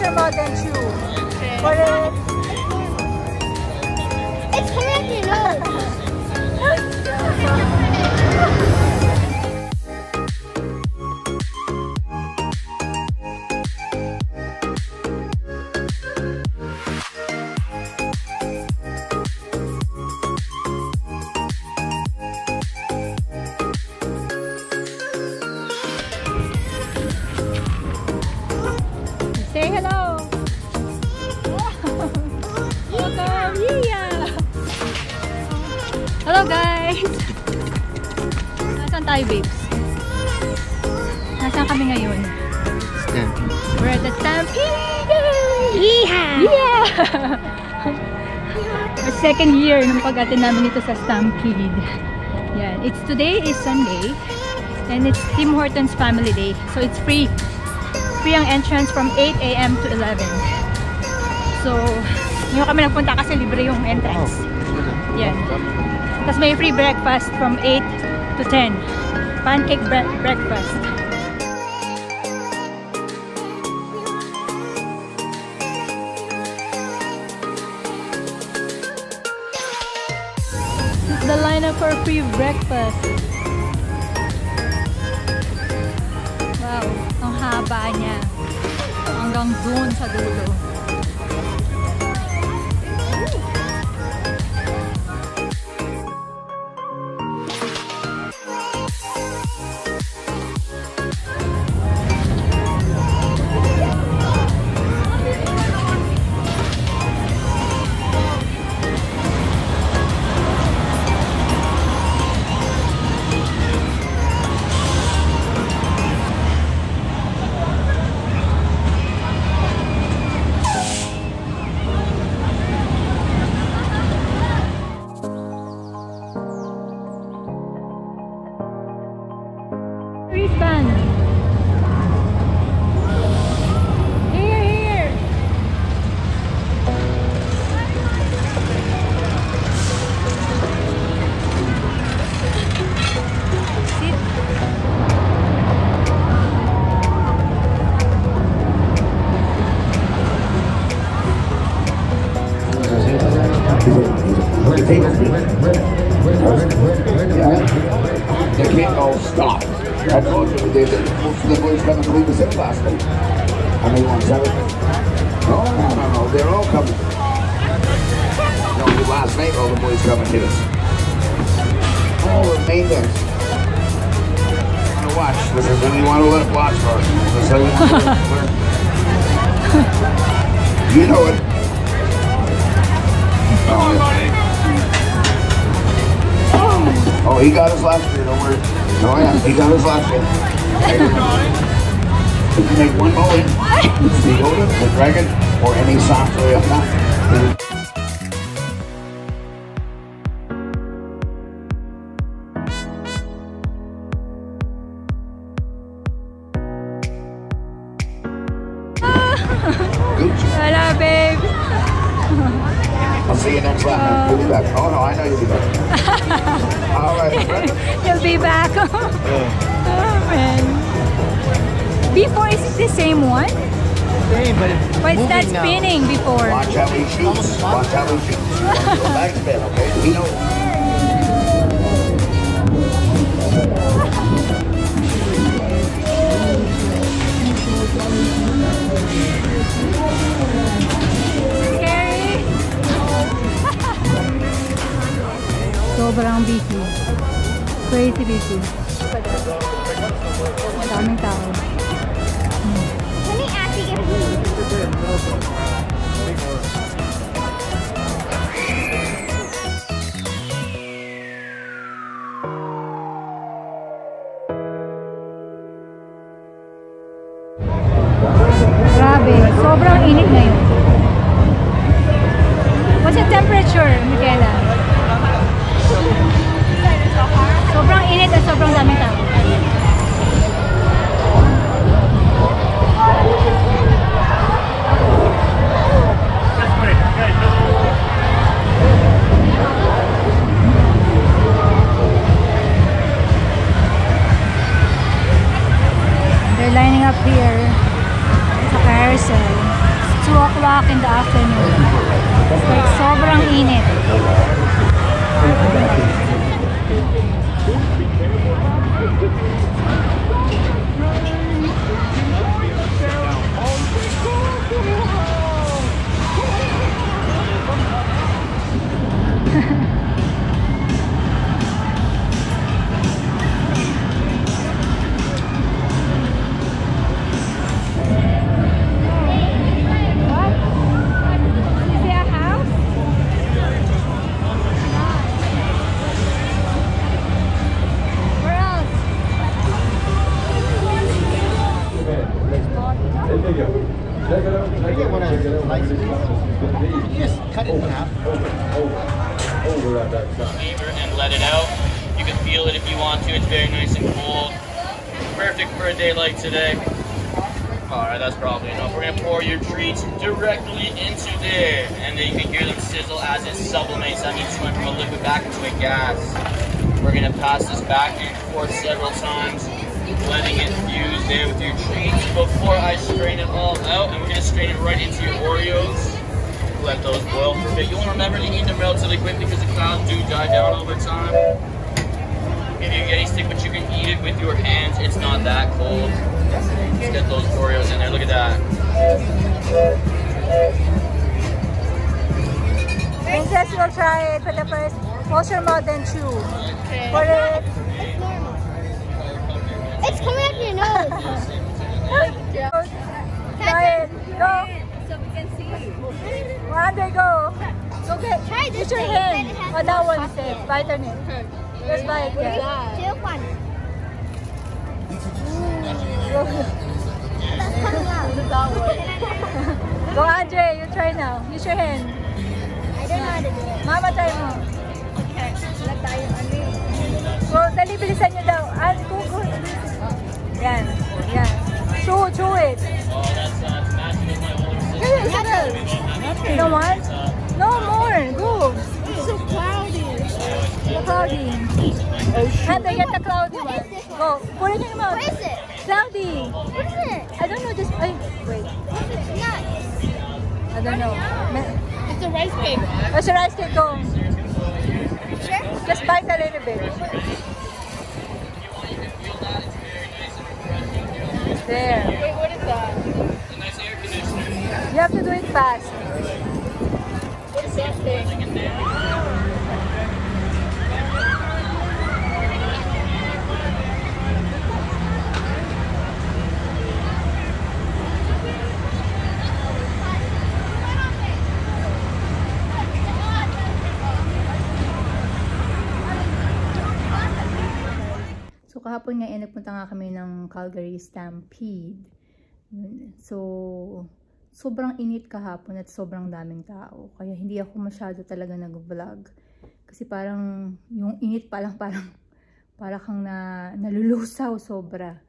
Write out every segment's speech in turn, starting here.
your mug and chew. For it. It's coming up your nose. Say hello. Welcome. Yeah. Hello guys. Nasaan tayo, babes? Nasaan kami ngayon? Stampede. We're at the Stampede. Yeehaw! Yeah. Our second year nung pag-attend namin ito sa Stampede. Yan. Today is Sunday and it's Tim Hortons Family Day. So it's free. Free ang entrance from 8 AM to 11. So, ngayon kami nagpunta kasi libre yung entrance. Yan. Tapos may free breakfast from 8 to 10. Pancake breakfast. This is the lineup for free breakfast. Wow, ang haba niya. Hanggang doon sa dulo. Wristband. Here. Sit. They can't all stop. I told you most of the boys coming to leave us in last night. How many ones? 7? No, they're all coming. No, last night all the boys coming to us. All the maintenance. You want to watch? Listen, when you want to let watch for us. So you want to you know it. Oh, he got us last year, don't worry. Oh yeah, he got us last year. If you make one bowling, the Yoda, the Dragon, or any software up that. Hello, babe. I'll see you next lap. You'll be back. Oh no, I know you'll be back. All right. You'll be back. Oh man. Before, is it the same one? Same, but it's that spinning before? Watch how he shoots. Watch how he shoots. Go back spin, okay? We know. Scary. Sobrang busy. Crazy busy. Daming tao. Let me ask you Grabe, sobrang init ngayon. What's the temperature, Michaela? Sobrang init at sobrang daming tao. flavor and let it out. You can feel it if you want to. It's very nice and cold. Perfect for a day like today. Alright, that's probably enough. We're going to pour your treats directly into there. And then you can hear them sizzle as it sublimates. That means it's going from a liquid back into a gas. We're going to pass this back and forth several times, letting it fuse there with your treats before I strain it all out. And we're going to strain it right into your Oreos. Let those boil for a bit. You'll remember to eat them relatively quick because the clouds do die down over time. If you get any stick, but you can eat it with your hands. It's not that cold. Just get those Oreos in there. Look at that. Princess will try it for the first. Close your mouth and chew. For it. It's normal. It's coming up your nose. Try it. Go. So we can see. Andre, go. Go get. Try this Use your thing. hand. It has Oh, that one safe. Bite on it. Just bite. Yeah. Take one. That's coming out. Go, Andre. You try now. Use your hand. I don't know how to do it. Mama, try mo. Okay. Wala tayo ano yun. Go, dali, bilisan nyo daw. Go, go. Yan. Yan. Chew it. Oh, that's matching with my older sister. You don't want? No more. Go. It's so cloudy. The cloudy. Andre, get the cloudy What one. is this one? Go. Put it in your mouth. What is it? Cloudy. What is it? I don't know. Just wait. It's nuts. I don't know. It's a rice cake. What's your rice cake? Go. Sure? Just bite a little bit. There. Wait, what is that? It's a nice air conditioner. You have to do it fast. What is that thing? So kahapon nga nagpunta nga kami ng Calgary Stampede. So sobrang init kahapon at sobrang daming tao. Kaya hindi ako masyado talaga nag-vlog. Kasi parang yung init pa lang para kang nalulusaw sobra.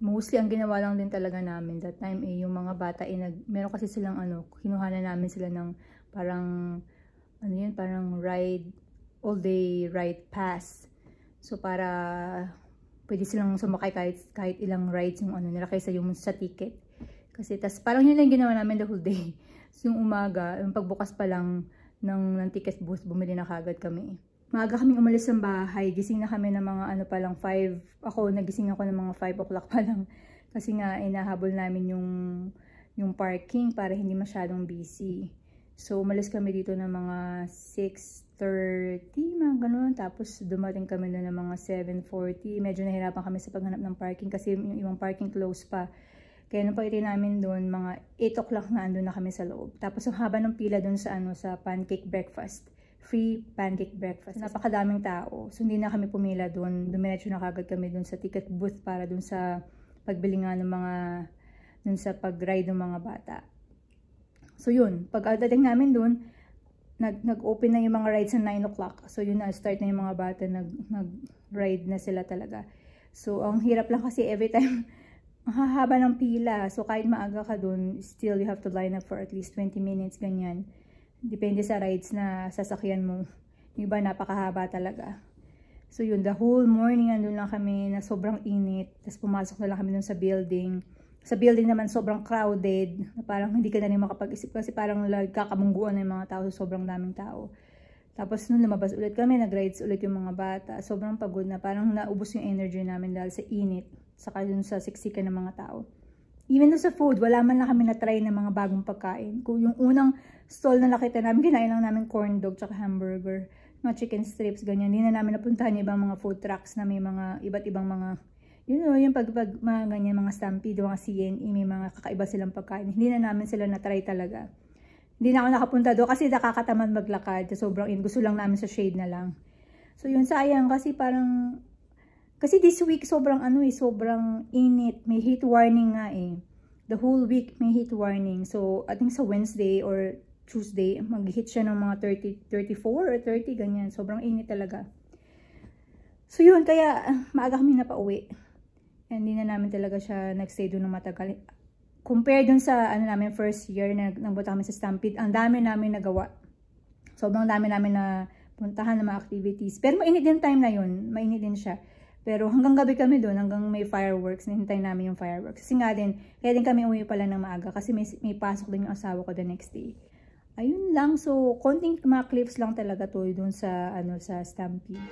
Mostly ang ginawa lang din talaga namin that time yung mga bata meron kasi silang kinuhanan namin sila ng parang parang all day ride pass. So para pwede silang sumakay kahit ilang rides yung nila kaysa yung sa ticket. Kasi parang yun lang ginawa namin the whole day. So yung umaga, yung pagbukas pa lang ng ticket booth, bumili na kagad kami. Maaga kaming umalis ng bahay, gising na kami ng mga pa lang 5. Nagising ako ng mga 5 o'clock pa lang. Kasi nga inahabol namin yung parking para hindi masyadong busy. So umalis kami dito ng mga 6:30, mga ganun. Tapos dumating kami na ng mga 7:40. Medyo nahirapan kami sa paghanap ng parking kasi yung ibang parking close pa. Kaya nung pagdating namin doon, mga 8 o'clock na andun na kami sa loob. Tapos ang haba ng pila doon sa pancake breakfast. Free pancake breakfast. Napakadaming tao. So hindi na kami pumila doon. Dumiretso na kagad kami doon sa ticket booth para doon sa pagbili nga ng doon sa pag-ride ng mga bata. So yun, pag-dating namin doon, nag-open na yung mga rides sa 9 o'clock. So yun na, start na yung mga bata, nag-ride na sila talaga. So ang hirap lang kasi every time, ang hahaba ng pila. So kahit maaga ka doon, still you have to line up for at least 20 minutes, ganyan. Depende sa rides na sasakyan mo. Yung iba napakahaba talaga. So yun, the whole morning andun lang kami na sobrang init. Tapos pumasok na lang kami dun sa building. Sa building naman sobrang crowded. Na parang hindi ka na rin makapag-isip kasi parang kakamungguan na yung mga tao. So sobrang daming tao. Tapos nung lumabas ulit kami, nag-rides ulit yung mga bata. Sobrang pagod na. Parang naubos yung energy namin dahil sa init. Saka dun sa siksikan ng mga tao. Even dun sa food, wala man lang kami na-try ng mga bagong pagkain. Kung yung unang stall na nakita namin, kinain lang namin corn dog tsaka hamburger. Mga chicken strips, ganyan. Hindi na namin napuntahan yung ibang mga food trucks na may mga iba't ibang mga, yung mga ganyan, mga stampede, mga CNE, may mga kakaiba silang pagkain. Hindi na namin sila na-try talaga. Hindi na ako nakapunta doon kasi nakakatamad maglakad. Sobrang gusto lang namin sa shade na lang. So yun, sayang kasi parang, kasi this week sobrang sobrang init. May heat warning nga eh. The whole week may heat warning. So I think sa Wednesday or Tuesday. Mag-hit siya ng mga 34 or 30, ganyan. Sobrang init talaga. So yun, kaya maaga kami na pauwi. And hindi na namin talaga siya nagstay doon ng matagal. Compare dun sa ano namin first year na nagpunta kami sa Stampede, ang dami namin nagawa. Sobrang dami namin na puntahan ng mga activities. Pero mainit din time na yun. Mainit din siya. Pero hanggang gabi kami doon, hanggang may fireworks. Nihintay namin yung fireworks. Kasi nga din, kaya din kami uwi pala ng maaga. Kasi may pasok din yung asawa ko the next day. Ayun lang. So, konting mga clips lang talaga to doon sa, sa Stampede.